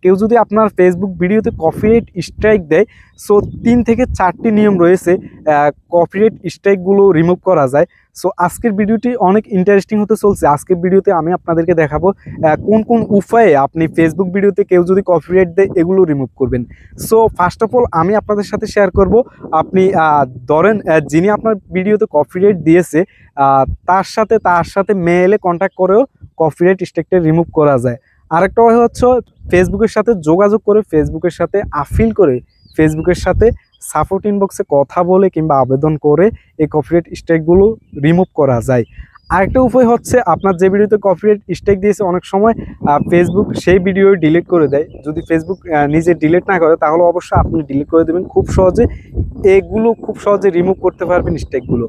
কেউ যদি আপনার ফেসবুক ভিডিওতে কপিরাইট স্ট্রাইক দেয়, সো 3 থেকে 4টি নিয়ম রয়েছে কপিরাইট স্ট্রাইকগুলো রিমুভ করা যায়। সো আজকের ভিডিওটি অনেক ইন্টারেস্টিং হতে চলছে। আজকের ভিডিওতে আমি আপনাদেরকে দেখাবো কোন কোন উপায়ে আপনি ফেসবুক ভিডিওতে কেউ যদি কপিরাইট দেয় এগুলো রিমুভ করবেন। সো ফার্স্ট অফ অল আমি আপনাদের সাথে শেয়ার করব, আপনি ধরেন যিনি আপনার ভিডিওতে কপিরাইট দিয়েছে তার সাথে মেইলে কন্ট্যাক্ট করেও কপিরাইট স্ট্রাইকটা রিমুভ করা যায়। আরেকটা ওয়ে হচ্ছে ফেসবুকের সাথে যোগাযোগ করে, ফেসবুকের সাথে আপিল করে, ফেসবুকের সাথে সাপোর্ট ইনবক্সে কথা বলে কিংবা আবেদন করে এই কপিরাইট স্ট্রাইকগুলো রিমুভ করা যায়। আরেকটা উপায় হচ্ছে আপনার যে ভিডিওতে কপিরাইট স্ট্রাইক দিয়েছে অনেক সময় ফেসবুক সেই ভিডিও ডিলিট করে দেয়। যদি ফেসবুক নিজে ডিলিট না করে তাহলে অবশ্যই আপনি ডিলিট করে দেবেন, খুব সহজে এগুলো খুব সহজে রিমুভ করতে পারবেন স্ট্রাইকগুলো।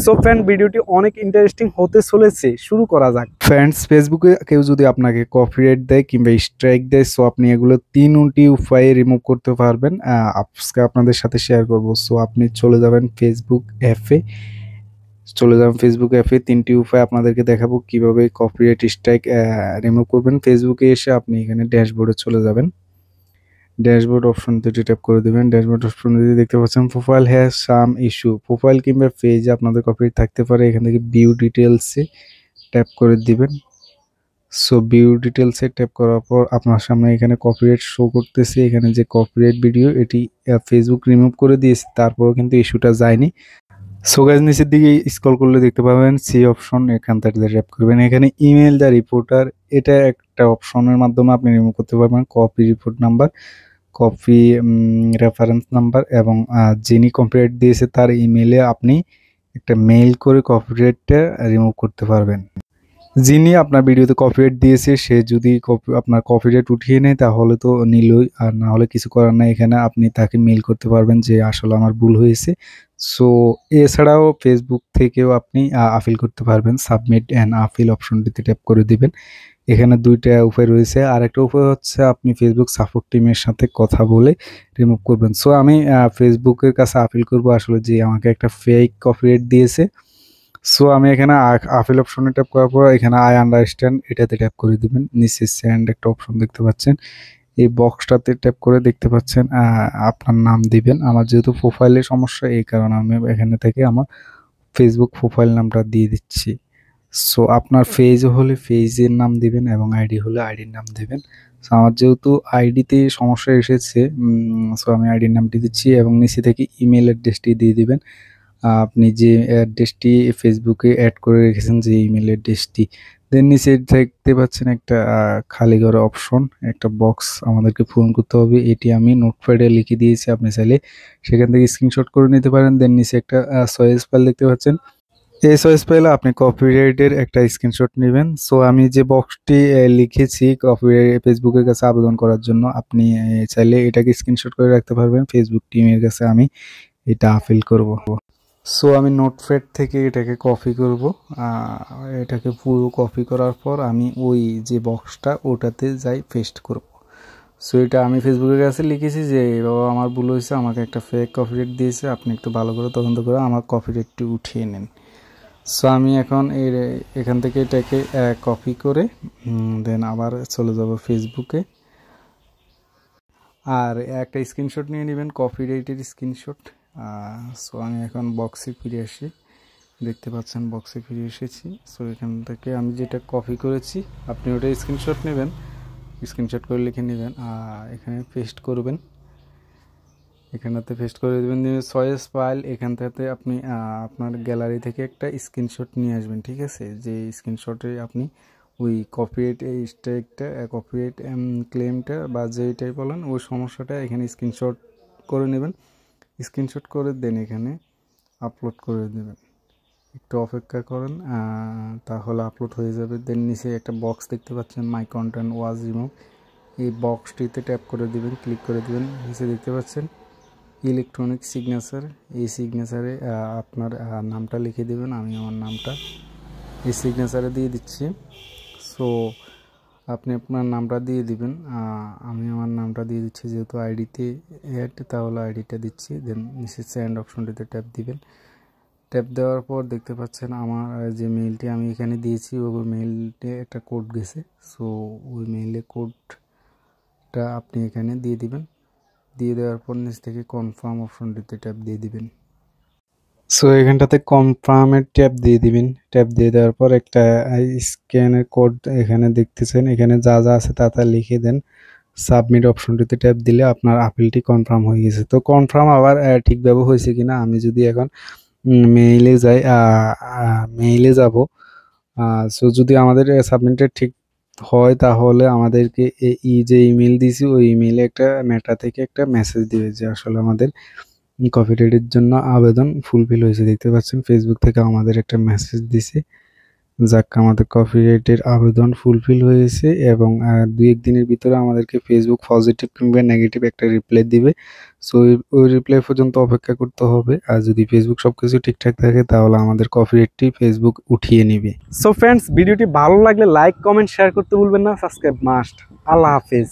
সো ফ্রেন্ড, ভিডিওটি অনেক ইন্টারেস্টিং হতে চলেছে, শুরু করা যাক। ফ্রেন্ডস, ফেসবুকে কেউ যদি আপনাকে কপিরাইট দেয় কিংবা স্ট্রাইক দেয়, সো আপনি এগুলো 3টি উপায়ে রিমুভ করতে পারবেন, আজকে আপনাদের সাথে শেয়ার করব। সো আপনি চলে যাবেন ফেসবুক অ্যাপে, 3টি উপায় আপনাদেরকে দেখাবো কিভাবে কপিরাইট স্ট্রাইক রিমুভ করবেন। ফেসবুকে এসে আপনি এখানে ড্যাশবোর্ডে চলে যাবেন, ড্যাশবোর্ড অপশনটি ট্যাপ করে দেবেন। ড্যাশবোর্ড অপশন দিয়ে দেখতে পাচ্ছেন profile has some issue, profile কিংবা পেজে আপনাদের কপিরাইট থাকতে পারে। এখান থেকে ভিউ ডিটেলসে ট্যাপ করে দিবেন। সো ভিউ ডিটেলসে ট্যাপ করার পর আপনার সামনে এখানে কপিরাইট শো করতেছে। এখানে যে কপিরাইট ভিডিও এটি ফেসবুক রিমুভ করে দিয়েছে, তারপরেও কিন্তু ইস্যুটা যায়নি। সো গাইস, নিচের দিকে স্ক্রল করলে দেখতে পাবেন সি অপশন, এখান থেকে ট্যাপ করবেন। এখানে ইমেল দ্য রিপোর্টার, এটা একটা অপশনের মাধ্যমে আপনি রিমুভ করতে পারবেন copy report number, copy reference number এবং যিনি কপিরাইট দিয়েছে তার ইমেলে আপনি একটা মেইল করে কপিরাইটটা রিমুভ করতে পারবেন। যিনি আপনার ভিডিওতে কপিরাইট দিয়েছে সে যদি আপনার কপিরাইট উঠিয়ে নেয় তাহলে তো নিলই, আর না হলে কিছু করার নাই। এখানে আপনি তাকে মেইল করতে পারবেন যে আসলে আমার ভুল হয়েছে। সো এছাড়াও ফেসবুক থেকেও আপনি আপিল করতে পারবেন। সাবমিট অ্যান্ড আপিল অপশনটিতে ট্যাপ করে দিবেন। এখানে 2টা উপায় রয়েছে। আরেকটা উপায় হচ্ছে আপনি ফেসবুক সাপোর্ট টিমের সাথে কথা বলে রিমুভ করবেন। সো আমি ফেসবুকের কাছে আপিল করব আসলে যে আমাকে একটা ফেক কপিরাইট দিয়েছে। সো আমি এখানে আপিল অপশনে ট্যাপ করার পর এখানে আই আন্ডারস্ট্যান্ড এটাতে ট্যাপ করে দিবেন। নিচে সেন্ড একটা অপশন দেখতে পাচ্ছেন, এই বক্সটাতে ট্যাপ করে দেখতে পাচ্ছেন আপনার নাম দিবেন। আমার যেহেতু প্রোফাইলের সমস্যা এই কারণে আমি এখানে থেকে আমার ফেসবুক প্রোফাইল নামটা দিয়ে দিচ্ছি। সো আপনার পেজ হলে পেজের নাম দিবেন এবং আইডি হলে আইডির নাম দেবেন। সো আমার যেহেতু আইডিতে সমস্যা এসেছে, সো আমি আইডির নামটি দিচ্ছি এবং নিচে থেকে ইমেল অ্যাড্রেসটি দিয়ে দিবেন। আপনি যে অ্যাড্রেসটি ফেসবুকে অ্যাড করে রেখেছেন, যে ইমেল অ্যাড্রেসটি। দেন নিচে দেখতে পাচ্ছেন একটা খালি ঘর অপশন, একটা বক্স আমাদেরকে পূরণ করতে হবে। এটি আমি নোটপ্যাডে লিখে দিয়েছি, আপনি চাইলে সেখান থেকে স্ক্রিনশট করে নিতে পারেন। দেন নিচে একটা সয়েস ফাইল দেখতে পাচ্ছেন, এই সয়েস ফাইলে আপনি কপিরাইটের একটা স্ক্রিনশট নেবেন। সো আমি যে বক্সটি লিখেছি কপিরাইট ফেসবুকের কাছে আবেদন করার জন্য, আপনি চাইলে এটাকে স্ক্রিনশট করে রাখতে পারবেন। ফেসবুক টিমের কাছে আমি এটা আপিল করব। সো আমি নোটপ্যাড থেকে এটাকে কপি করব। এটাকে পুরো কপি করার পর আমি ওই যে বক্সটা ওটাতে যাই পেস্ট করব। সো এটা আমি ফেসবুকের কাছে লিখেছি যে বাবা আমার ভুল হয়েছে, আমাকে একটা ফেক কপিরাইট দিয়েছে, আপনি একটু ভালো করে তদন্ত করে আমার কপিরাইটটি উঠিয়ে নেন। সো আমি এখন এখান থেকে এটাকে কপি করে দেন আবার চলে যাব ফেসবুকে, আর একটা স্ক্রিনশট নিয়ে নেবেন কপিরাইটের স্ক্রিনশট। সো আমি এখন বক্সে ফিরে আসি, দেখতে পাচ্ছেন বক্সে ফিরে এসেছি। সো এখান থেকে আমি যেটা কপি করেছি আপনি ওটা স্ক্রিনশট নেবেন, স্ক্রিনশট করে লিখে নেবেন, এখানে পেস্ট করবেন, এখানেতে পেস্ট করে দেবেন। সয়েস ফাইল এখান থেকে আপনি আপনার গ্যালারি থেকে একটা স্ক্রিনশট নিয়ে আসবেন, ঠিক আছে? যে স্ক্রিনশটে আপনি ওই কপিরাইট স্ট্রাইকটা, কপিরাইট ক্লেমটা বা যেটাই বলেন ওই সমস্যাটা এখানে স্ক্রিনশট করে নেবেন। স্ক্রিনশট করে দেন এখানে আপলোড করে দেবেন, একটু অপেক্ষা করেন, তাহলে আপলোড হয়ে যাবে। দেন নিচে একটা বক্স দেখতে পাচ্ছেন মাই কন্টেন্ট ওয়াজ রিমুভ, এই বক্সটিতে ট্যাপ করে দিবেন, ক্লিক করে দিবেন। নিচে দেখতে পাচ্ছেন ইলেকট্রনিক সিগনেচার, এই সিগনেচারে আপনার নামটা লিখে দেবেন। আমি আমার নামটা এই সিগনেচারে দিয়ে দিচ্ছি। সো আপনি আপনার নামটা দিয়ে দিবেন, আমি আমার নামটা দিয়ে দিচ্ছি যেহেতু আইডিতে অ্যাড, তাহলে আইডিটা দিচ্ছি। দেন নিচে সেন্ড অপশনটিতে ট্যাপ দিবেন। ট্যাপ দেওয়ার পর দেখতে পাচ্ছেন আমার যে মেইলটি আমি এখানে দিয়েছি ওই মেইলটি একটা কোড গেছে। সো ওই মেইলে কোড কোডটা আপনি এখানে দিয়ে দিবেন। দিয়ে দেওয়ার পর নিচ থেকে কনফার্ম অপশনটিতে ট্যাপ দিয়ে দিবেন। সো এখানটাতে কনফার্মের ট্যাপ দিয়ে দিবেন। ট্যাপ দিয়ে দেওয়ার পর একটা স্ক্যানের কোড এখানে দেখতেছেন, এখানে যা যা আছে তা তা লিখে দেন। সাবমিট অপশনটিতে ট্যাপ দিলে আপনার আপিলটি কনফার্ম হয়ে গেছে। তো কনফার্ম আবার ঠিকভাবে হয়েছে কিনা আমি যদি এখন মেইলে যাই, মেইলে যাব। সো যদি আমাদের সাবমিটেড ঠিক হয় তাহলে আমাদেরকে এই যে ইমেল দিছি ওই ইমেইলে একটা মেটা থেকে একটা মেসেজ দিবে যে আসলে আমাদের কপিরাইটের জন্য আবেদন ফুলফিল হয়েছে। দেখতে পাচ্ছেন ফেসবুক থেকে আমাদের একটা মেসেজ দিছে, যাক আমাদের কপিরাইটের আবেদন ফুলফিল হয়েছে এবং 2-1 দিনের ভিতরে আমাদেরকে ফেসবুক পজিটিভ কিংবা নেগেটিভ একটা রিপ্লাই দিবে। সো ওই রিপ্লাই পর্যন্ত অপেক্ষা করতে হবে। আর যদি ফেসবুক সবকিছু ঠিকঠাক থাকে তাহলে আমাদের কপিরাইটটি ফেসবুক উঠিয়ে নেবে। সো ফ্রেন্ডস, ভিডিওটি ভালো লাগলে লাইক কমেন্ট শেয়ার করতে ভুলবেন না, সাবস্ক্রাইব মাস্ট। আল্লাহ হাফেজ।